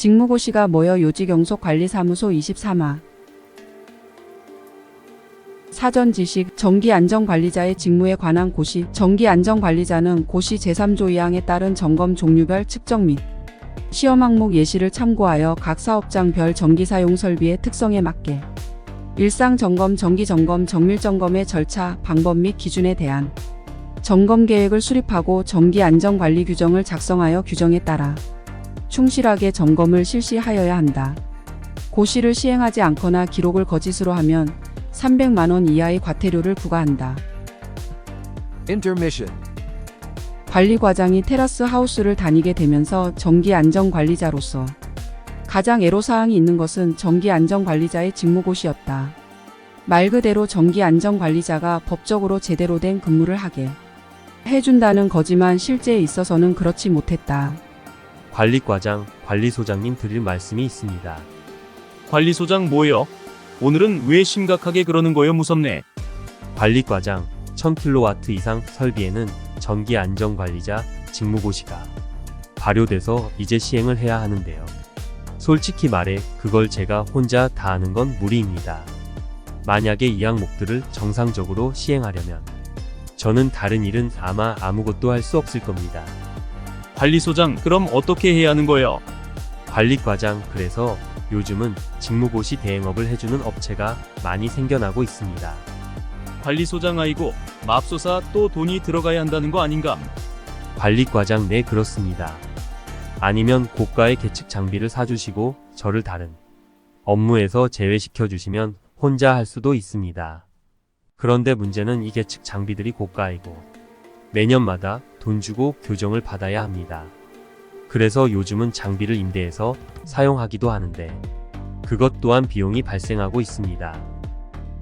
직무고시가 모여 요직영속관리사무소 23화. 사전 지식, 정기안전관리자의 직무에 관한 고시. 정기안전관리자는 고시 제3조 2항에 따른 점검 종류별 측정 및 시험 항목 예시를 참고하여 각 사업장별 전기사용 설비의 특성에 맞게 일상점검, 정기점검, 정밀점검의 절차, 방법 및 기준에 대한 점검계획을 수립하고 정기안전관리 규정을 작성하여 규정에 따라 충실하게 점검을 실시하여야 한다. 고시를 시행하지 않거나 기록을 거짓으로 하면 300만 원 이하의 과태료를 부과한다. Intermission. 관리과장이 테라스 하우스를 다니게 되면서 정기안전관리자로서 가장 애로사항이 있는 것은 정기안전관리자의 직무고시였다. 말 그대로 정기안전관리자가 법적으로 제대로 된 근무를 하게 해준다는 거지만 실제에 있어서는 그렇지 못했다. 관리과장, 관리소장님 드릴 말씀이 있습니다. 관리소장 뭐요? 오늘은 왜 심각하게 그러는 거요? 무섭네. 관리과장, 1000kW 이상 설비에는 전기안전관리자 직무고시가 발효돼서 이제 시행을 해야 하는데요. 솔직히 말해 그걸 제가 혼자 다 하는 건 무리입니다. 만약에 이 항목들을 정상적으로 시행하려면 저는 다른 일은 아마 아무것도 할 수 없을 겁니다. 관리소장, 그럼 어떻게 해야 하는 거요? 관리과장, 그래서 요즘은 직무고시 대행업을 해주는 업체가 많이 생겨나고 있습니다. 관리소장 아이고, 맙소사 또 돈이 들어가야 한다는 거 아닌감? 관리과장, 네 그렇습니다. 아니면 고가의 계측 장비를 사주시고 저를 다른 업무에서 제외시켜주시면 혼자 할 수도 있습니다. 그런데 문제는 이 계측 장비들이 고가이고 매년마다 돈 주고 교정을 받아야 합니다. 그래서 요즘은 장비를 임대해서 사용하기도 하는데 그것 또한 비용이 발생하고 있습니다.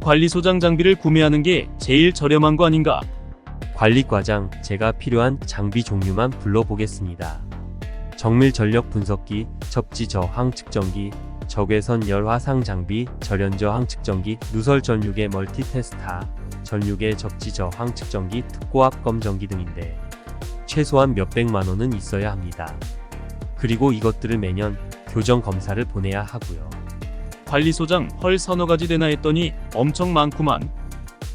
관리소장 장비를 구매하는 게 제일 저렴한 거 아닌가? 관리과장, 제가 필요한 장비 종류만 불러보겠습니다. 정밀전력 분석기, 접지 저항 측정기, 적외선 열 화상 장비, 절연 저항 측정기, 누설 전류계 멀티테스타, 전류계 접지 저항 측정기, 특고압 검정기 등인데 최소한 몇백만 원은 있어야 합니다. 그리고 이것들을 매년 교정 검사를 보내야 하고요. 관리소장 헐 서너 가지 되나 했더니 엄청 많구만.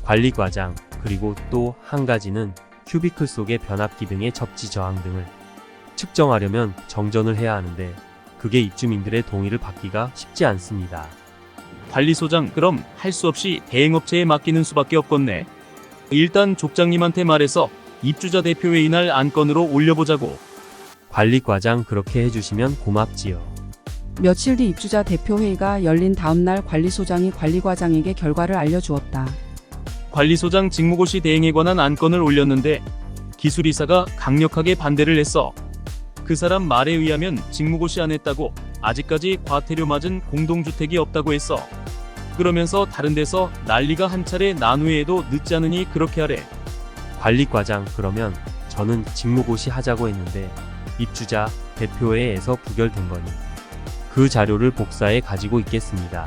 관리과장, 그리고 또 한 가지는 큐비클 속의 변압기 등의 접지 저항 등을 측정하려면 정전을 해야 하는데 그게 입주민들의 동의를 받기가 쉽지 않습니다. 관리소장, 그럼 할 수 없이 대행업체에 맡기는 수밖에 없겠네. 일단 족장님한테 말해서 입주자 대표회의 날 안건으로 올려보자고. 관리과장, 그렇게 해주시면 고맙지요. 며칠 뒤 입주자 대표회의가 열린 다음날 관리소장이 관리과장에게 결과를 알려주었다. 관리소장 직무고시 대행에 관한 안건을 올렸는데 기술이사가 강력하게 반대를 했어. 그 사람 말에 의하면 직무고시 안 했다고 아직까지 과태료 맞은 공동주택이 없다고 했어. 그러면서 다른 데서 난리가 한 차례 난 후에도 늦지 않으니 그렇게 하래. 관리과장, 그러면 저는 직무고시 하자고 했는데 입주자 대표회에서 부결된 거니 그 자료를 복사해 가지고 있겠습니다.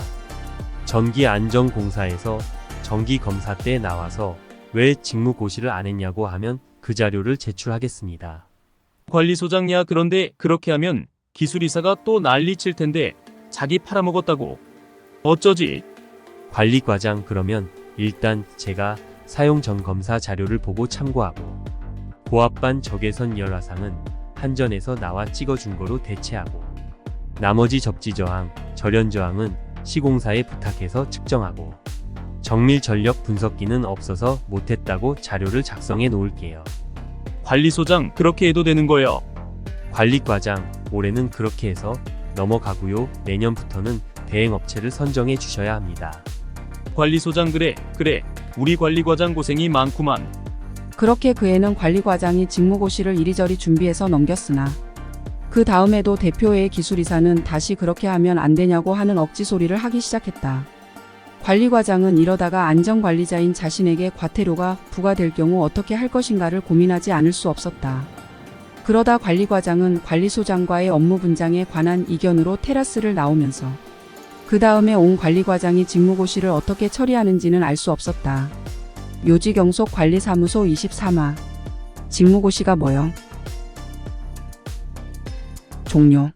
전기안전공사에서 정기검사 때 나와서 왜 직무고시를 안 했냐고 하면 그 자료를 제출하겠습니다. 관리소장이야, 그런데 그렇게 하면 기술이사가 또 난리 칠 텐데 자기 팔아먹었다고. 어쩌지? 관리과장, 그러면 일단 제가 사용 전 검사 자료를 보고 참고하고 고압반 적외선 열화상은 한전에서 나와 찍어준 거로 대체하고 나머지 접지 저항, 절연 저항은 시공사에 부탁해서 측정하고 정밀 전력 분석기는 없어서 못했다고 자료를 작성해 놓을게요. 관리소장, 그렇게 해도 되는 거요? 관리과장, 올해는 그렇게 해서 넘어가고요. 내년부터는 대행업체를 선정해 주셔야 합니다. 관리소장, 그래. 우리 관리과장 고생이 많구만. 그렇게 그 해는 관리과장이 직무고시를 이리저리 준비해서 넘겼으나 그 다음에도 대표회의 기술이사는 다시 그렇게 하면 안 되냐고 하는 억지 소리를 하기 시작했다. 관리과장은 이러다가 안전관리자인 자신에게 과태료가 부과될 경우 어떻게 할 것인가를 고민하지 않을 수 없었다. 그러다 관리과장은 관리소장과의 업무 분장에 관한 이견으로 테라스를 나오면서 그 다음에 온 관리과장이 직무고시를 어떻게 처리하는지는 알 수 없었다. 요직영속관리사무소 23화. 직무고시가 뭐요? 종료.